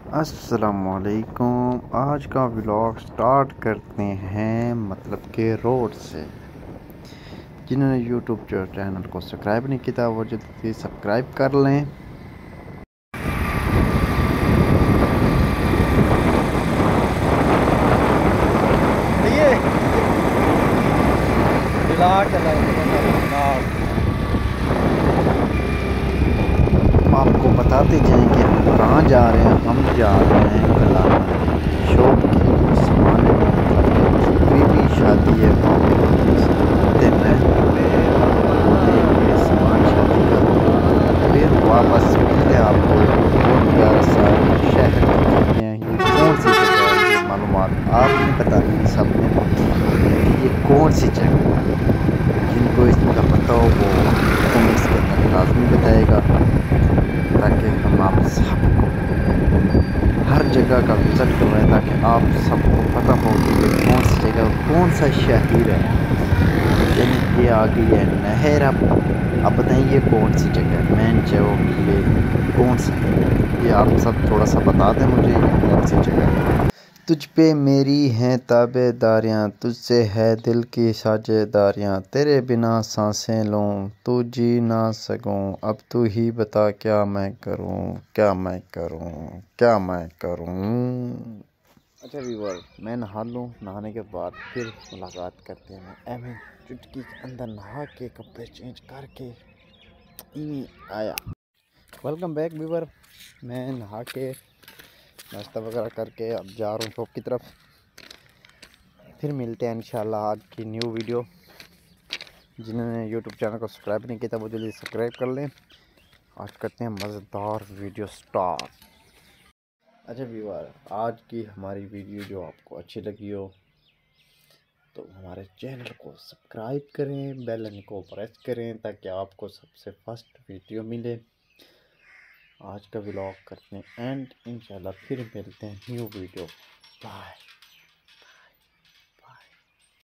अस्सलामुअलैकुम। आज का व्लॉग स्टार्ट करते हैं मतलब के रोड से। जिन्होंने यूट्यूब चैनल को सब्सक्राइब नहीं किया वो जल्दी सब्सक्राइब कर लें। हम आपको बताते जाएं कि हम कहाँ जा रहे हैं। हम जा रहे हैं कलामा शॉप की सामान बीवी शादी है सामान शादी का। फिर वापस मिलते हैं आपको बहुत प्यारा सा शहर दिखाते हैं। ये कौन सी जगह है ये मालूमात आपने बतानी है सबने कि ये कौन सी जगह है। जिनको इसका पता हो वो कमेंट्स के अंदर लाजमी बताएगा ताकि हम आप सबको हर जगह का विज़िट करवाएं ताकि आप सबको पता हो कि ये कौन सी जगह कौन सा शहर है। यानी ये आ गई है नहर। अब बताएं ये कौन सी जगह है मैन चौक ये कौन सा है। ये आप सब थोड़ा सा बता दें मुझे ये कौन सी जगह है। तुझ पे मेरी हैं ताबेदारियाँ तुझसे है दिल की साझेदारियाँ तेरे बिना सांसें लूँ तू जी ना सकूँ अब तू ही बता क्या मैं करूँ क्या मैं करूँ क्या मैं करूँ। अच्छा व्यूअर मैं नहा लूँ। नहाने के बाद फिर मुलाकात करते हैं। मैं चुटकी के अंदर नहा के कपड़े चेंज करके आया। Welcome back viewer. मैं नहा के नाश्ता वगैरह करके अब जा रहा हूँ शॉप की तरफ। फिर मिलते हैं इंशाल्लाह आज की न्यू वीडियो। जिन्होंने यूट्यूब चैनल को सब्सक्राइब नहीं किया वो जल्दी सब्सक्राइब कर लें। आज करते हैं मज़ेदार वीडियो स्टार्ट। अच्छा व्यूअर आज की हमारी वीडियो जो आपको अच्छी लगी हो तो हमारे चैनल को सब्सक्राइब करें बेल आइकन को प्रेस करें ताकि आपको सबसे फर्स्ट वीडियो मिले। आज का व्लॉग करते हैं एंड इंशाल्लाह फिर मिलते हैं न्यू वीडियो। बाय।